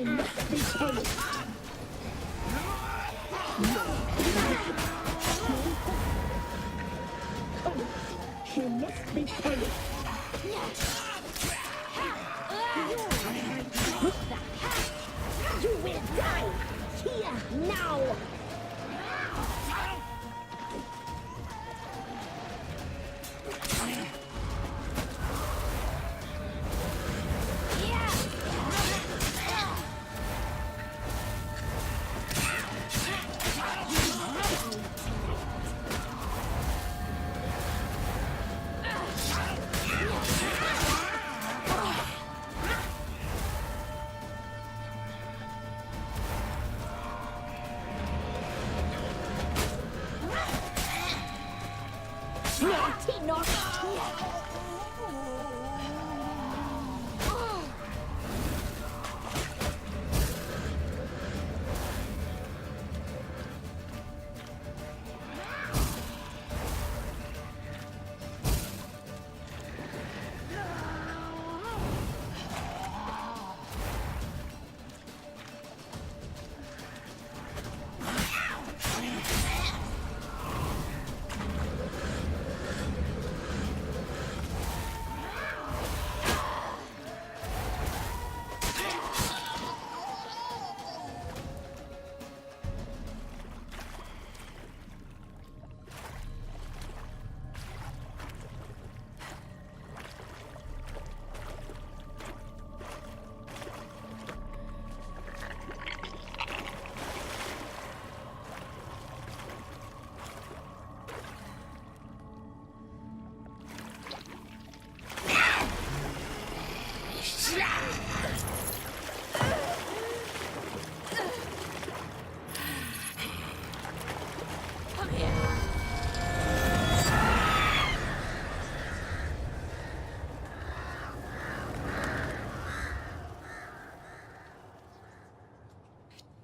must be paid. He must be paid. You will die here now. Naughty, naughty.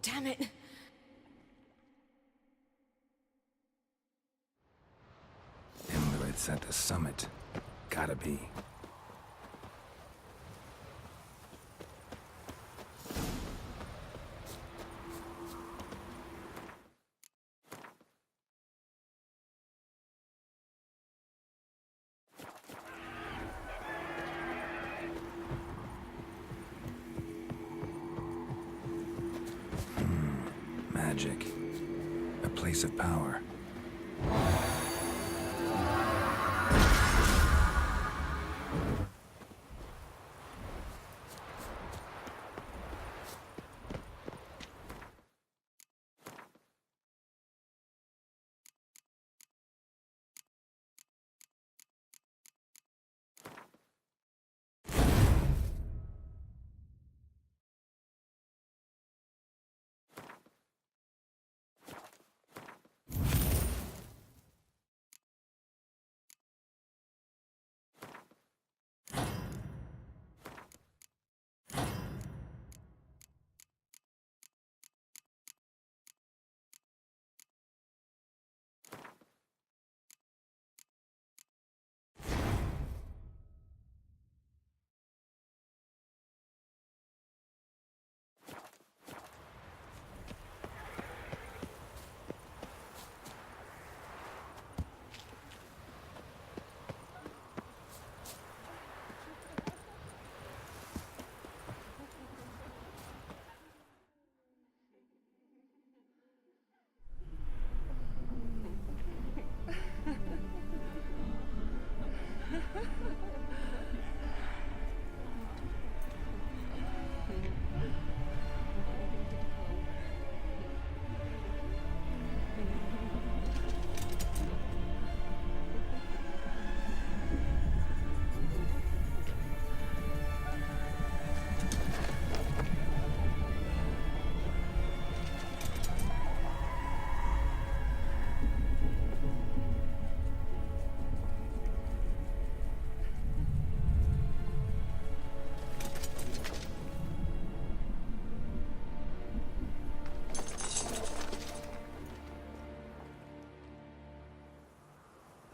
Damn it! Emirates at the summit. Gotta be. Magic. A place of power.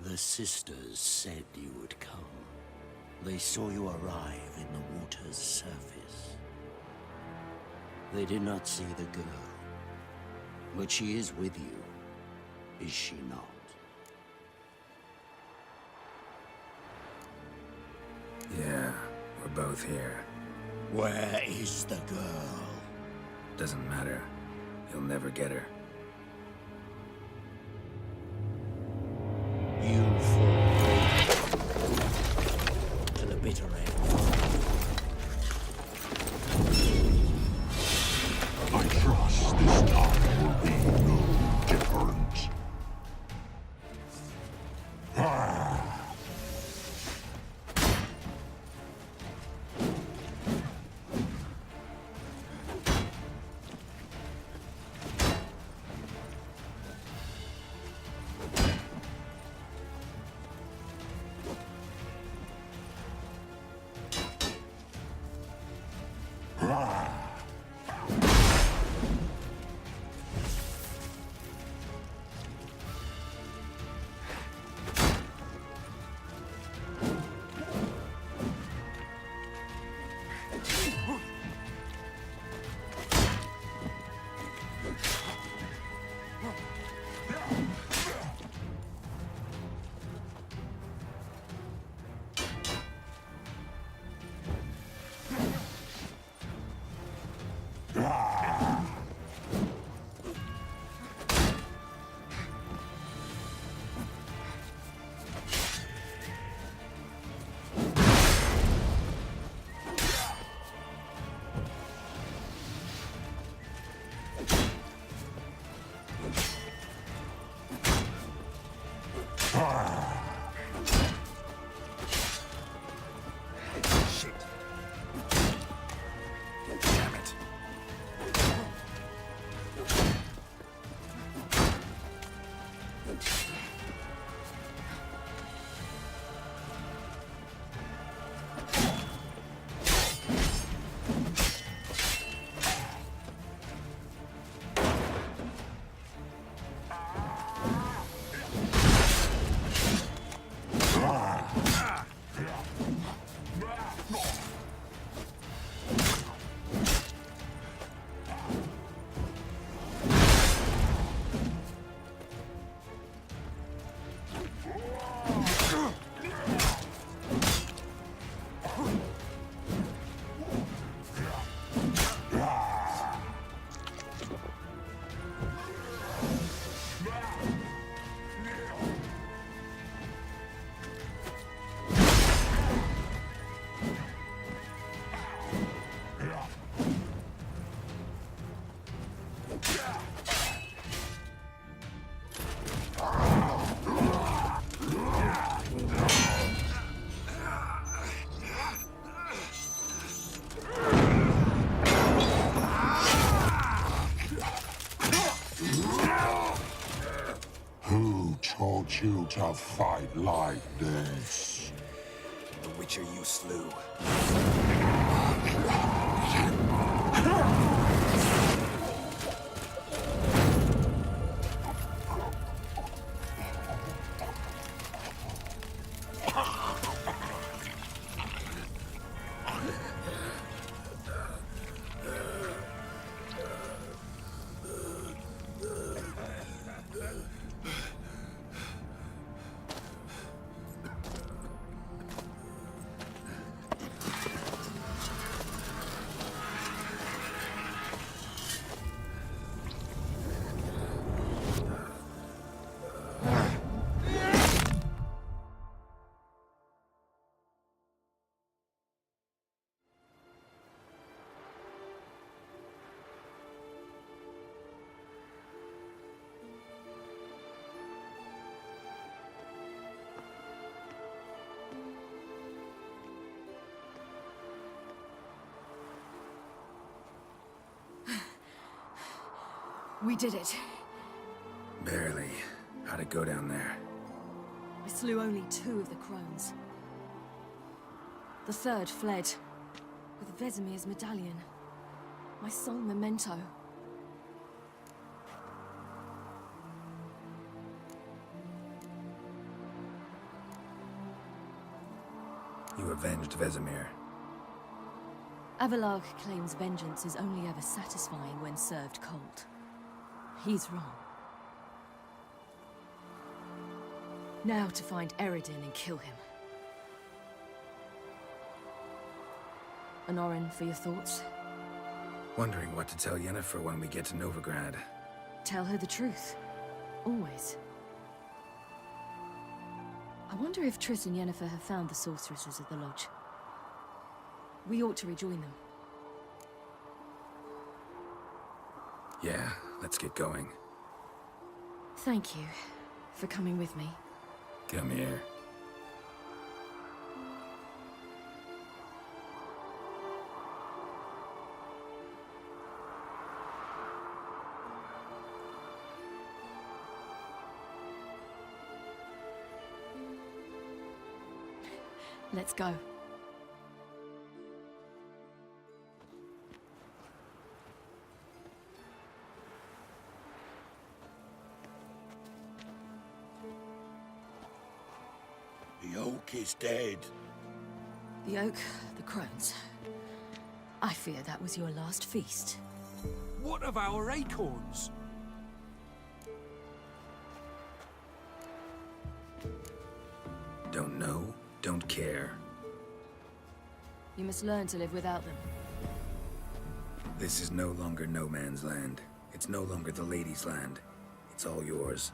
The sisters said you would come. They saw you arrive in the water's surface. They did not see the girl. But she is with you, is she not? Yeah, we're both here. Where is the girl? Doesn't matter. You'll never get her. You fall to the bitter end. I trust this time will be no different. Shit. Damn it. Who taught you to fight like this? The Witcher you slew. We did it. Barely. How'd it go down there? I slew only 2 of the crones. The third fled, with Vesemir's medallion. My sole memento. You avenged Vesemir. Avalarg claims vengeance is only ever satisfying when served cold. He's wrong. Now to find Eredin and kill him. Honorin, for your thoughts? Wondering what to tell Yennefer when we get to Novigrad. Tell her the truth. Always. I wonder if Triss and Yennefer have found the sorceresses at the lodge. We ought to rejoin them. Yeah, let's get going. Thank you for coming with me. Come here. Let's go. The oak is dead. The oak, the crones. I fear that was your last feast. What of our acorns? Don't know, don't care. You must learn to live without them. This is no longer no man's land. It's no longer the lady's land. It's all yours.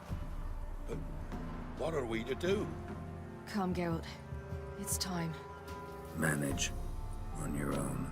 What are we to do? Come, Geralt. It's time. Manage. On your own.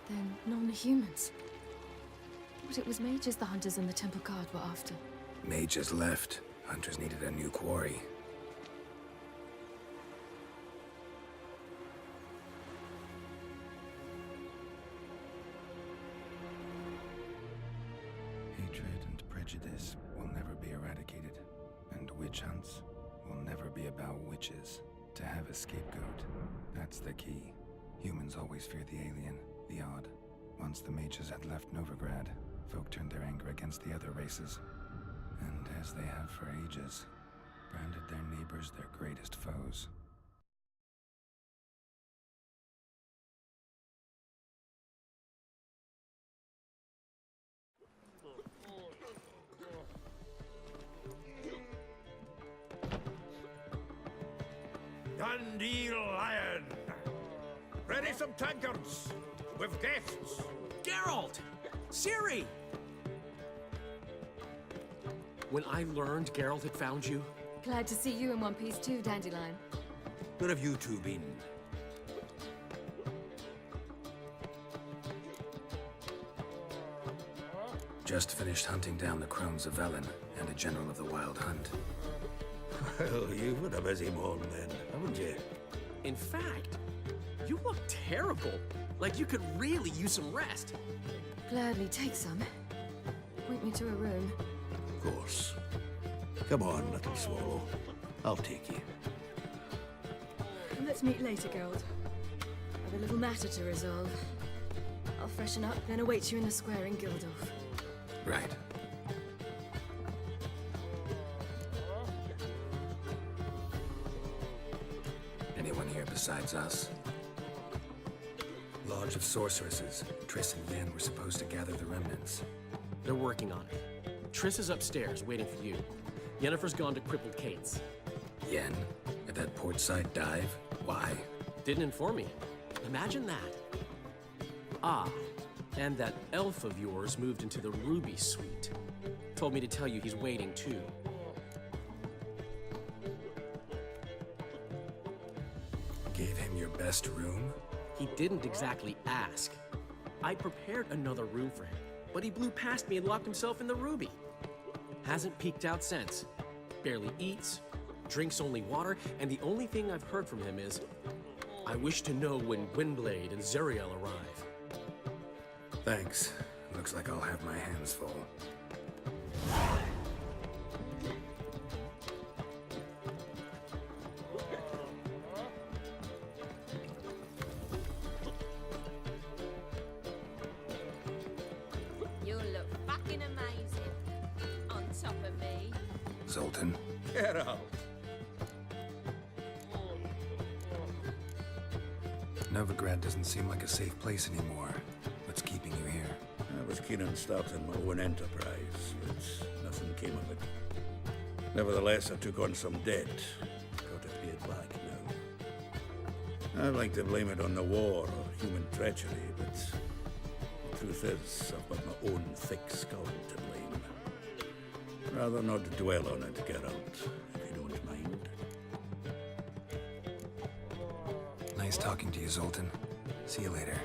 Then non-humans. But it was mages the hunters and the temple guard were after. Mages left. Hunters needed a new quarry. Hatred and prejudice will never be eradicated. And witch hunts will never be about witches. To have a scapegoat, that's the key. Humans always fear the alien, the odd. Once the mages had left Novigrad, folk turned their anger against the other races. And as they have for ages, branded their neighbors their greatest foes. Dandelion! Ready some tankards! With guests! Geralt! Ciri! When I learned Geralt had found you, Glad to see you in one piece too, Dandelion. where have you two been? Just finished hunting down the crones of Velen and a general of the Wild Hunt. Well, you've had a busy morning then, haven't you? In fact, you look terrible. Like you could really use some rest. Gladly take some. Point me to a room. Of course. Come on, little swallow. I'll take you. Let's meet later, Geralt. I've a little matter to resolve. I'll freshen up, then await you in the square in Gildorf. Right. Anyone here besides us? Lodge of Sorceresses. Triss and Yen were supposed to gather the remnants. They're working on it. Triss is upstairs, waiting for you. Yennefer's gone to Crippled Kate's. Yen? At that portside dive? Why? Didn't inform me. Imagine that. Ah, and that elf of yours moved into the Ruby Suite. Told me to tell you he's waiting too. Gave him your best room? He didn't exactly ask. I prepared another room for him, but he blew past me and locked himself in the Ruby. Hasn't peeked out since. Barely eats, drinks only water, and the only thing I've heard from him is, I wish to know when Gwynblade and Zuriel arrive. Thanks. Looks like I'll have my hands full. You look fucking amazing. On top of me. Zoltan, Get out. Novigrad doesn't seem like a safe place anymore. What's keeping you here? I was keen on starting my own enterprise, but nothing came of it. Nevertheless, I took on some debt. Got to pay it back now. I'd like to blame it on the war or human treachery, but the truth is, I've got my own thick skull to blame. Rather not dwell on it, Geralt, if you don't mind. Nice talking to you, Zoltan. See you later.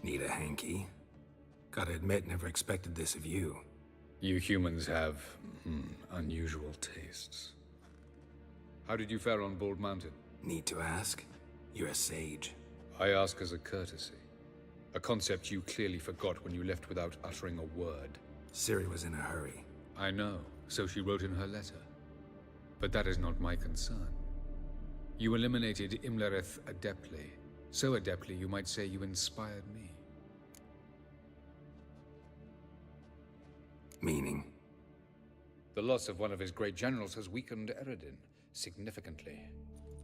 Need a hanky? Gotta admit, never expected this of you. You humans have unusual tastes. How did you fare on Bald Mountain? Need to ask? You're a sage. I ask as a courtesy. A concept you clearly forgot when you left without uttering a word. Ciri was in a hurry. I know, so she wrote in her letter. But that is not my concern. You eliminated Imlerith adeptly. So adeptly, you might say you inspired me. Meaning? The loss of one of his great generals has weakened Eredin significantly.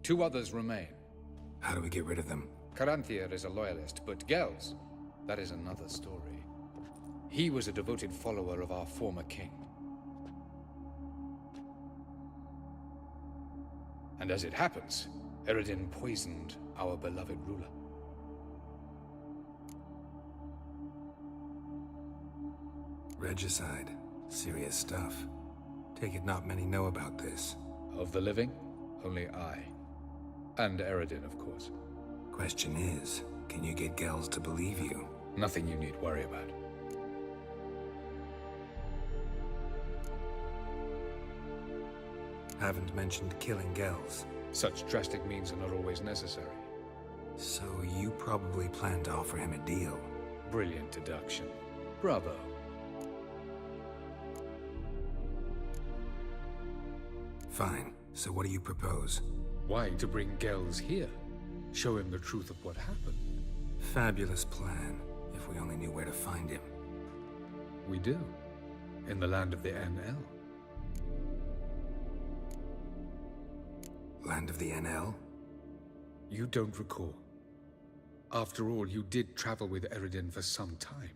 2 others remain. How do we get rid of them? Caranthir is a loyalist, but Gels, that is another story. He was a devoted follower of our former king. And as it happens, Eredin poisoned our beloved ruler. Regicide. Serious stuff. Take it not many know about this. Of the living, only I. And Eredin, of course. Question is, can you get Gels to believe you? Nothing you need worry about. Haven't mentioned killing Gels. Such drastic means are not always necessary. So you probably plan to offer him a deal. Brilliant deduction. Bravo. Fine. So what do you propose? Why to bring Gels here? Show him the truth of what happened. Fabulous plan, if we only knew where to find him. We do. In the land of the NL? Land of the NL? You don't recall. After all, you did travel with Eredin for some time.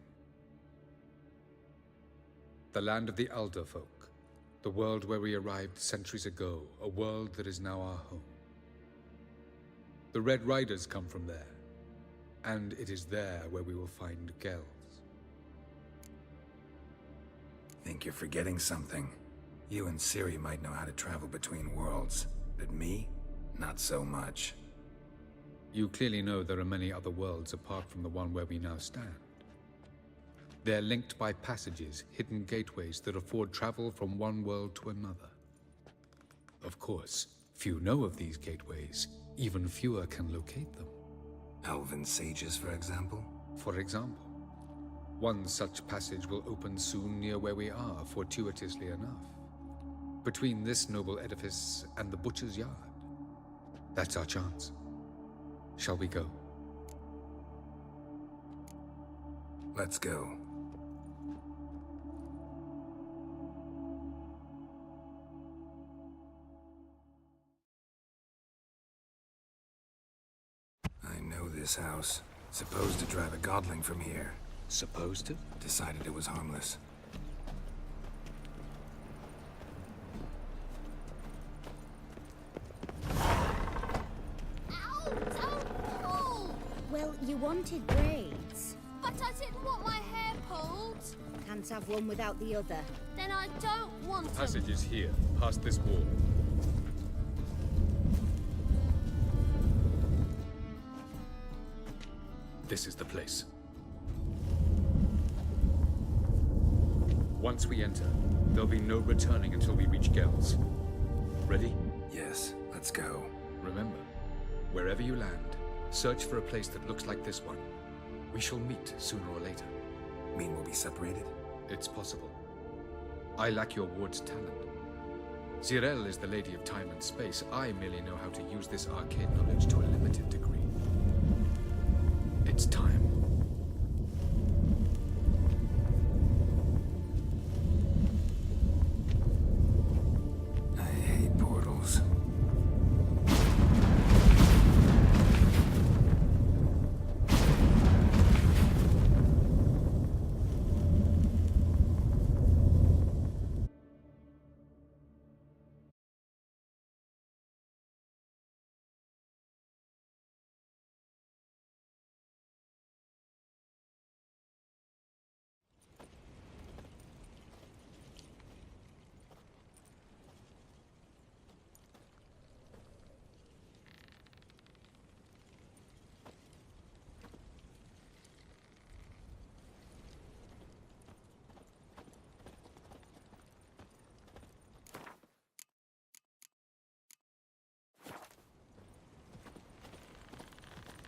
The land of the Alder folk. The world where we arrived centuries ago. A world that is now our home. The Red Riders come from there. And it is there where we will find Gels. Think you're forgetting something. You and Ciri might know how to travel between worlds, but me? Not so much. You clearly know there are many other worlds apart from the one where we now stand. They're linked by passages, hidden gateways that afford travel from one world to another. Of course, few know of these gateways. Even fewer can locate them. Elven sages, for example? For example. One such passage will open soon near where we are, fortuitously enough. Between this noble edifice and the butcher's yard. That's our chance. Shall we go? Let's go. I know this house. Supposed to drive a godling from here. Supposed to? Decided it was harmless. Ow! Don't pull! Well, you wanted braids. But I didn't want my hair pulled. Can't have one without the other. Then I don't want them. Passage is here, past this wall. This is the place. Once we enter, there'll be no returning until we reach Gels. Ready? Yes, let's go. Remember, wherever you land, search for a place that looks like this one. We shall meet sooner or later. Mean we'll be separated? It's possible. I lack your ward's talent. Zirel is the lady of time and space. I merely know how to use this arcane knowledge to a limited degree. It's time. I hate portals.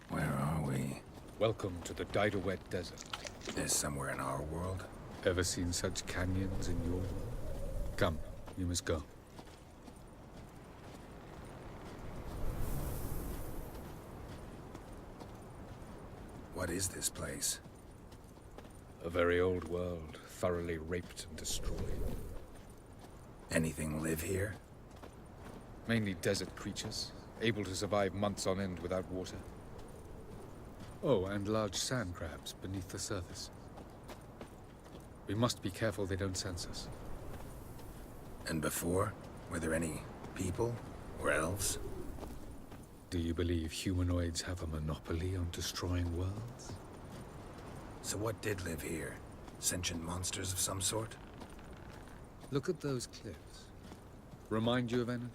Where are we? Welcome to the Didowet Desert. This somewhere in our world? Ever seen such canyons in your world? Come, you must go. What is this place? A very old world, thoroughly raped and destroyed. Anything live here? Mainly desert creatures, able to survive months on end without water. Oh, and large sand crabs beneath the surface. We must be careful they don't sense us. And before? Were there any people? Or elves? Do you believe humanoids have a monopoly on destroying worlds? So what did live here? Sentient monsters of some sort? Look at those cliffs. Remind you of anything?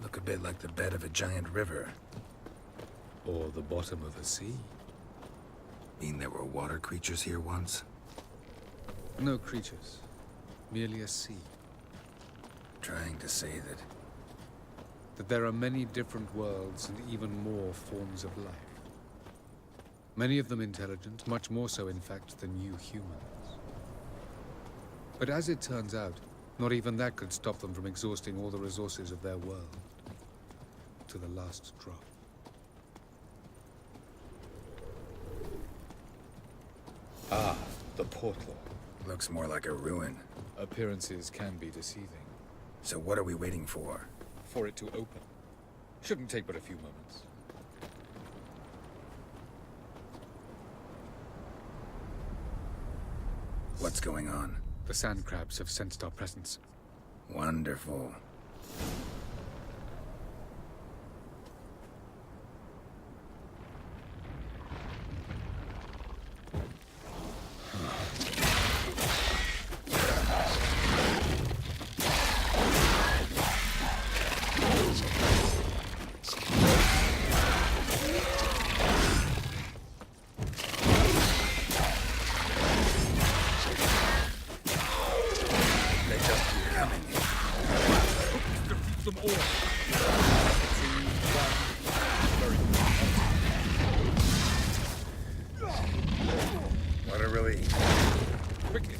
Look a bit like the bed of a giant river. Or the bottom of a sea? Mean there were water creatures here once? No creatures. Merely a sea. Trying to say That there are many different worlds and even more forms of life. Many of them intelligent, much more so in fact than you humans. But as it turns out, not even that could stop them from exhausting all the resources of their world. To the last drop. Ah, The portal. Looks more like a ruin. Appearances can be deceiving. So what are we waiting for? For it to open. Shouldn't take but a few moments. What's going on? The sand crabs have sensed our presence. Wonderful. What a relief. Quickly.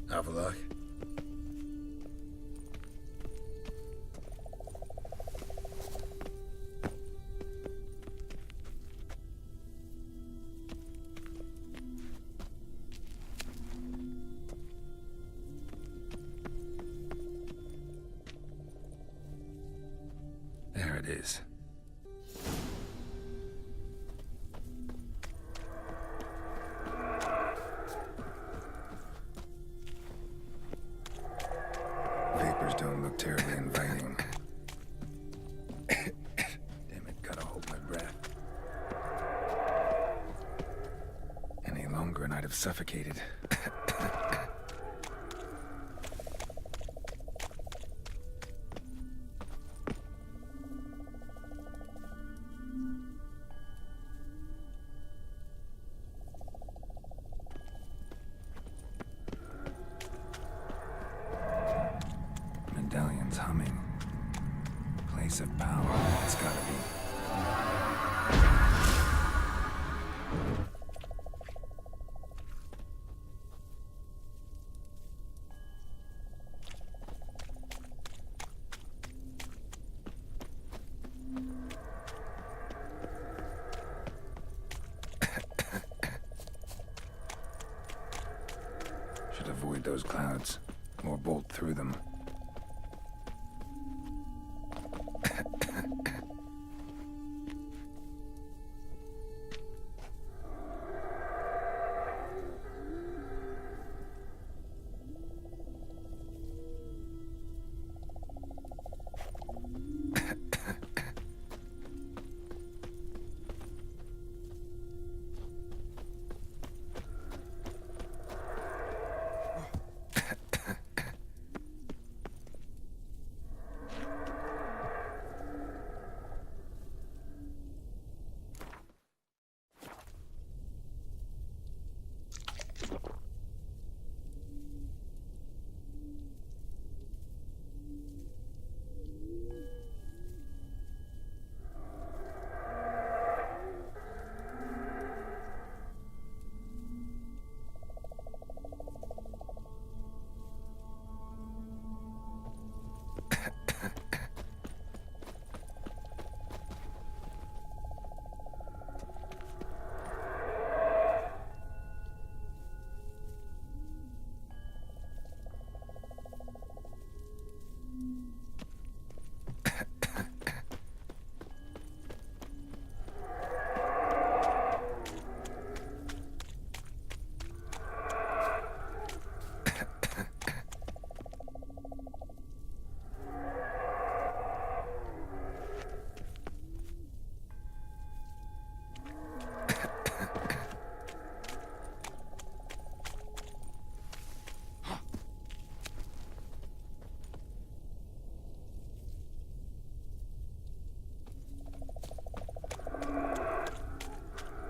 Have a look. There it is. Vapors don't look terribly inviting. Damn it, gotta hold my breath. Any longer and I'd have suffocated. Medallion's humming. Place of power. It's gotta be. Should avoid those clouds, or bolt through them.